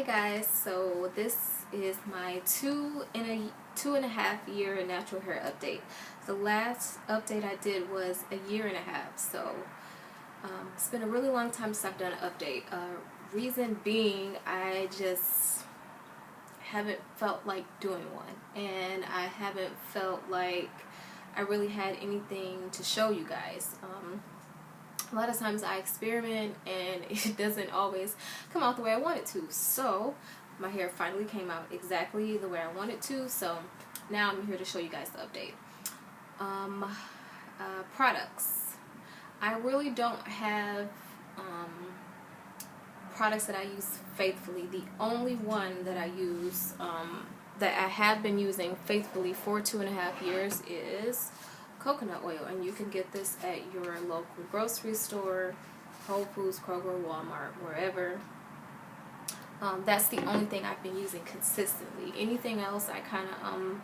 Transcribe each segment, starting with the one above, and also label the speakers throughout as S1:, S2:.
S1: Hey guys, so this is my 2.5 year natural hair update. The last update I did was a year and a half, so it's been a really long time since I've done an update. Reason being, I just haven't felt like doing one, and I haven't felt like I really had anything to show you guys. A lot of times I experiment and it doesn't always come out the way I want it to. So my hair finally came out exactly the way I want it to. So now I'm here to show you guys the update. Products. I really don't have products that I use faithfully. The only one that I use that I have been using faithfully for 2.5 years is coconut oil, and you can get this at your local grocery store, Whole Foods, Kroger, Walmart, wherever. That's the only thing I've been using consistently. Anything else I kind of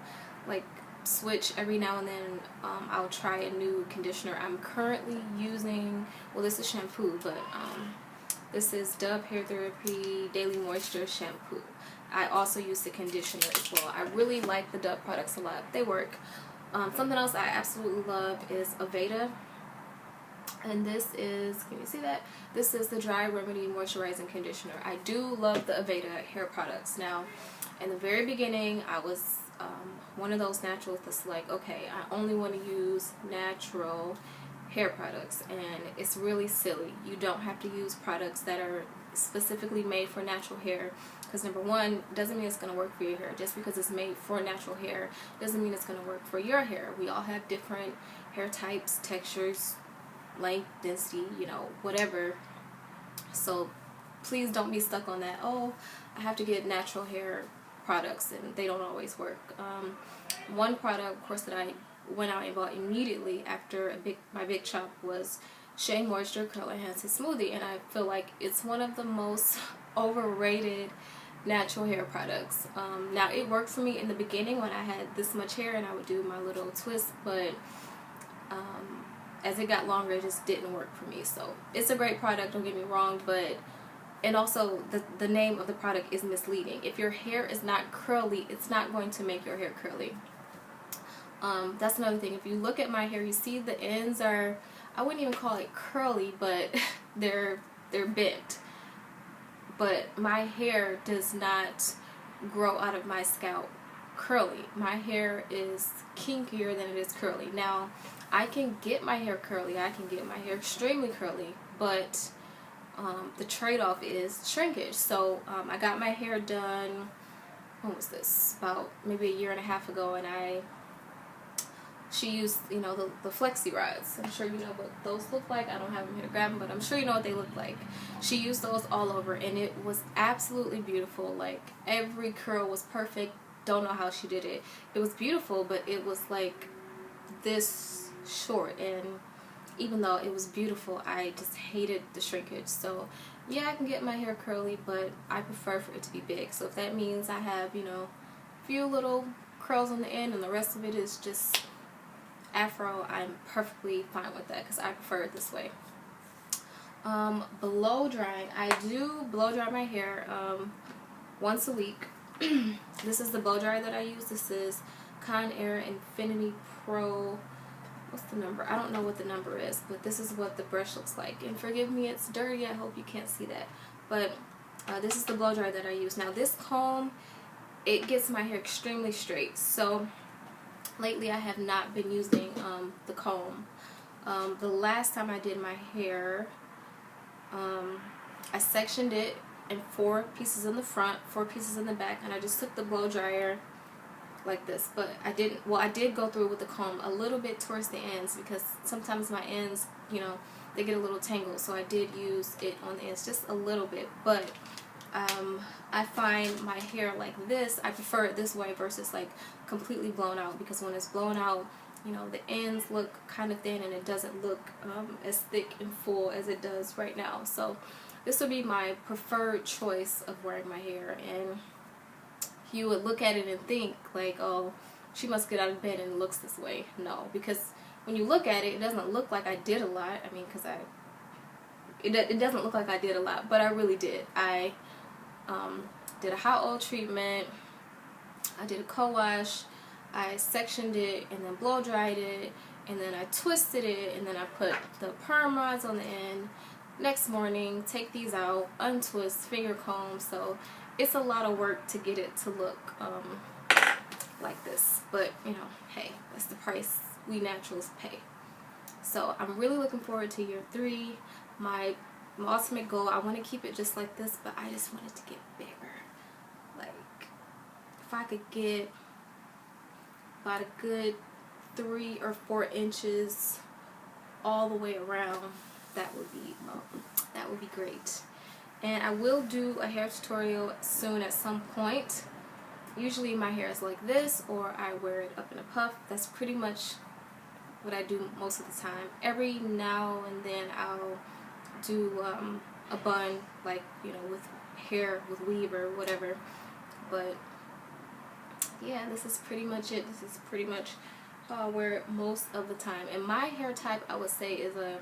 S1: like switch every now and then. I'll try a new conditioner. I'm currently using, well, this is shampoo, but this is Dove Hair Therapy Daily Moisture Shampoo. I also use the conditioner as well. I really like the Dove products a lot. They work. Something else I absolutely love is Aveda, and this is, can you see that? This is the Dry Remedy Moisturizing Conditioner. I do love the Aveda hair products. Now, in the very beginning, I was one of those naturalists that's like, okay, I only want to use natural hair products, and it's really silly. You don't have to use products that are specifically made for natural hair, because number one, doesn't mean it's going to work for your hair. Just because it's made for natural hair doesn't mean it's going to work for your hair. We all have different hair types, textures, length, density, you know, whatever. So please don't be stuck on that, oh, I have to get natural hair products, and they don't always work. One product, of course, that I went out and bought immediately after my big chop was Shea Moisture Curl Enhancing Smoothie, and I feel like it's one of the most overrated natural hair products. Now, it worked for me in the beginning when I had this much hair and I would do my little twist, but as it got longer, it just didn't work for me. So it's a great product, don't get me wrong, but and also the name of the product is misleading. If your hair is not curly, it's not going to make your hair curly. That's another thing. If you look at my hair, you see the ends are, I wouldn't even call it curly, but they're bent. But my hair does not grow out of my scalp curly. My hair is kinkier than it is curly. Now, I can get my hair curly. I can get my hair extremely curly, but the trade-off is shrinkage. So I got my hair done, when was this? About maybe a year and a half ago, and she used, you know, the flexi rods. I'm sure you know what those look like. I don't have them here to grab them, but I'm sure you know what they look like. She used those all over, and it was absolutely beautiful. Like, every curl was perfect. Don't know how she did it. It was beautiful, but it was like this short, and even though it was beautiful, I just hated the shrinkage. So yeah, I can get my hair curly, but I prefer for it to be big. So if that means I have, you know, a few little curls on the end and the rest of it is just afro, I'm perfectly fine with that because I prefer it this way. Blow drying. I do blow dry my hair once a week. This is the blow dryer that I use. This is Conair Infinity Pro. What's the number? I don't know what the number is, but this is what the brush looks like. And forgive me, it's dirty. I hope you can't see that. But this is the blow dryer that I use. Now, this comb, it gets my hair extremely straight. So lately I have not been using the comb. The last time I did my hair, I sectioned it in 4 pieces in the front, 4 pieces in the back, and I just took the blow dryer like this. But I did go through with the comb a little bit towards the ends, because sometimes my ends, you know, they get a little tangled, so I did use it on the ends just a little bit. But I find my hair like this, I prefer it this way versus like completely blown out, because when it's blown out, you know, the ends look kind of thin and it doesn't look as thick and full as it does right now. So this would be my preferred choice of wearing my hair. And you would look at it and think like, oh, she must get out of bed and it looks this way. No, because when you look at it, it doesn't look like I did a lot. I mean, because it doesn't look like I did a lot, but I really did. I did a hot oil treatment, I did a co-wash, I sectioned it and then blow dried it, and then I twisted it, and then I put the perm rods on the end. Next morning, take these out, untwist, finger comb. So it's a lot of work to get it to look like this, but you know, hey, that's the price we naturals pay. So I'm really looking forward to year 3. My ultimate goal, I want to keep it just like this, but I just want it to get bigger. Like, if I could get about a good 3 or 4 inches all the way around, that would be great. And I will do a hair tutorial soon at some point. Usually my hair is like this, or I wear it up in a puff. That's pretty much what I do most of the time. Every now and then I'll do a bun, like, you know, with hair, with weave or whatever. But yeah, this is pretty much it. This is pretty much how I wear it most of the time. And my hair type, I would say, is a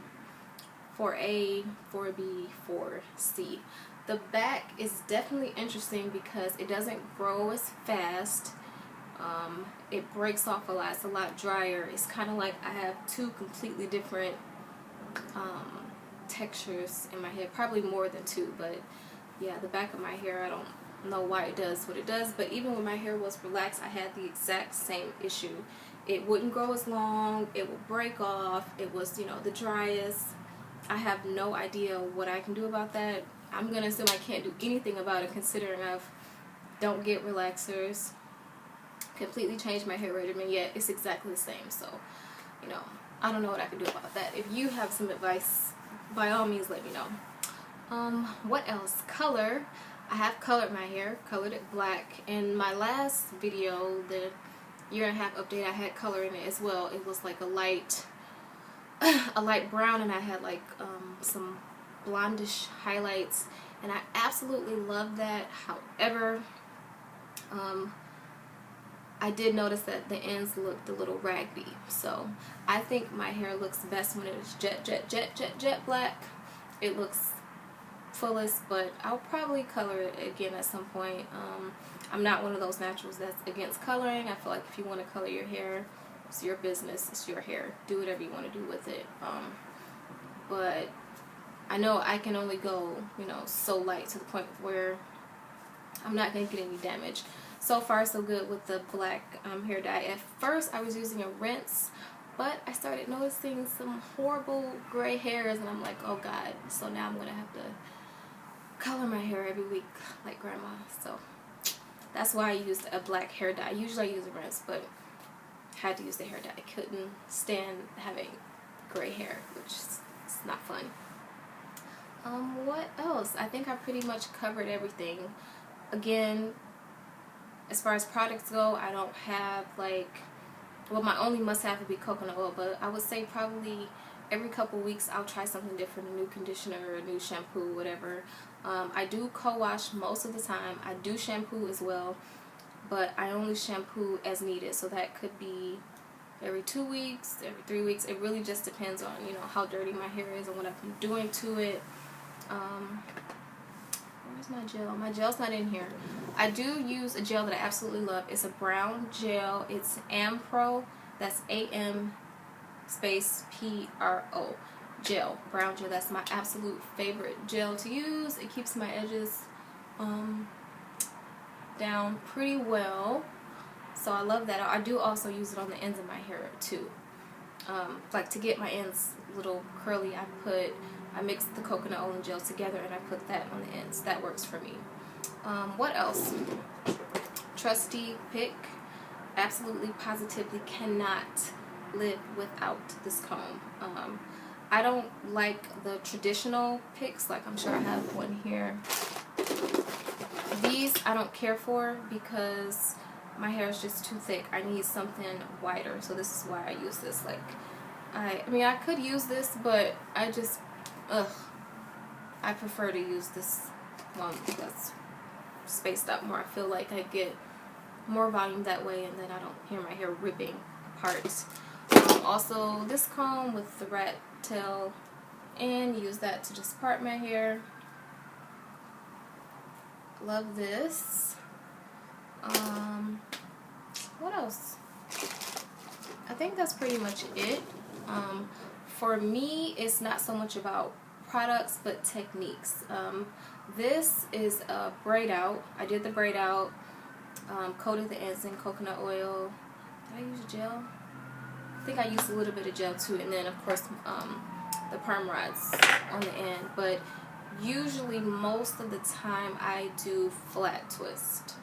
S1: 4A, 4B, 4C. The back is definitely interesting because it doesn't grow as fast. It breaks off a lot. It's a lot drier. It's kind of like I have 2 completely different textures in my hair. Probably more than 2, but yeah, the back of my hair, I don't know why it does what it does. But even when my hair was relaxed, I had the exact same issue. It wouldn't grow as long. It would break off. It was, you know, the driest. I have no idea what I can do about that. I'm gonna assume I can't do anything about it, considering I don't get relaxers, completely changed my hair regimen, yet it's exactly the same. So, you know, I don't know what I can do about that. If you have some advice, by all means let me know. What else? Color. I have colored my hair, colored it black. In my last video, the 1.5 update, I had color in it as well. It was like a light brown, and I had like some blondish highlights, and I absolutely love that. However, I did notice that the ends looked a little raggedy, so I think my hair looks best when it is jet black. It looks fullest, but I'll probably color it again at some point. I'm not one of those naturals that's against coloring. I feel like if you want to color your hair, it's your business, it's your hair. Do whatever you want to do with it. But I know I can only go, you know, so light to the point where I'm not going to get any damage. So far so good with the black hair dye. At first I was using a rinse, but I started noticing some horrible gray hairs, and I'm like, oh god. So now I'm going to have to color my hair every week like grandma. So that's why I used a black hair dye. Usually I use a rinse, but I had to use the hair dye. I couldn't stand having gray hair, which is not fun. What else? I think I pretty much covered everything. Again, as far as products go, I don't have like, well, my only must-have would be coconut oil, but I would say probably every couple weeks I'll try something different, a new conditioner, a new shampoo, whatever. I do co-wash most of the time. I do shampoo as well, but I only shampoo as needed, so that could be every 2 weeks, every 3 weeks. It really just depends on, you know, how dirty my hair is and what I've been doing to it. Where's my gel? My gel's not in here. I do use a gel that I absolutely love. It's a brown gel. It's Ampro. That's A-M space P-R-O. Gel. Brown gel. That's my absolute favorite gel to use. It keeps my edges down pretty well. So I love that. I do also use it on the ends of my hair too. Like to get my ends a little curly, I mix the coconut oil and gel together, and I put that on the ends. That works for me. What else? Trusty pick. Absolutely, positively cannot live without this comb. I don't like the traditional picks, like I'm sure I have one here. These I don't care for because my hair is just too thick. I need something wider, so this is why I use this. Like, I mean, I could use this, but I just, I prefer to use this one that's spaced out more. I feel like I get more volume that way, and then I don't hear my hair ripping apart. Also, this comb with the rat tail, and use that to just part my hair. Love this. What else? I think that's pretty much it. For me, it's not so much about products but techniques. This is a braid out. I did the braid out, coated the ends in coconut oil. Did I use gel? I think I used a little bit of gel too, and then of course the perm rods on the end. But usually most of the time I do flat twist.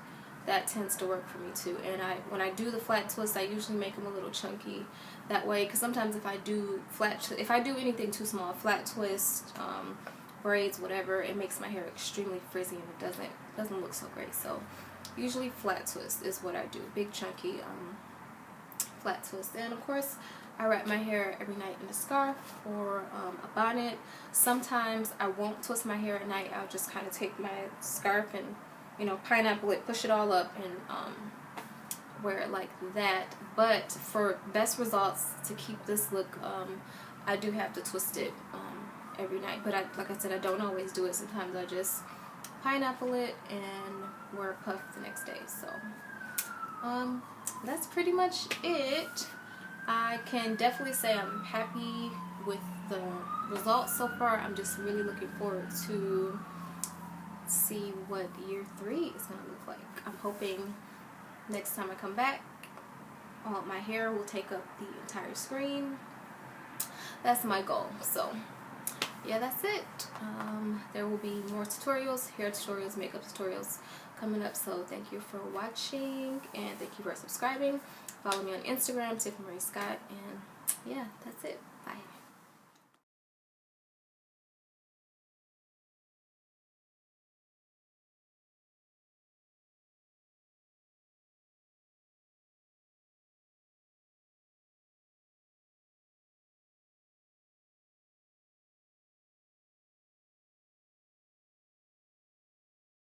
S1: That tends to work for me too. And when I do the flat twist, I usually make them a little chunky. That way, because sometimes if I do anything too small, flat twist, braids, whatever, it makes my hair extremely frizzy and it doesn't look so great. So usually flat twist is what I do, big chunky flat twist. And of course, I wrap my hair every night in a scarf or a bonnet. Sometimes I won't twist my hair at night. I'll just kind of take my scarf and, you know, pineapple it, push it all up, and wear it like that. But for best results, to keep this look, I do have to twist it every night. But like I said, I don't always do it. Sometimes I just pineapple it and wear a puff the next day. So that's pretty much it. I can definitely say I'm happy with the results so far. I'm just really looking forward to see what year 3 is going to look like. I'm hoping next time I come back, my hair will take up the entire screen. That's my goal. So yeah, that's it. There will be more tutorials, hair tutorials, makeup tutorials coming up. So thank you for watching, and thank you for subscribing. Follow me on Instagram, Tiffany Marie Scott, and yeah, that's it.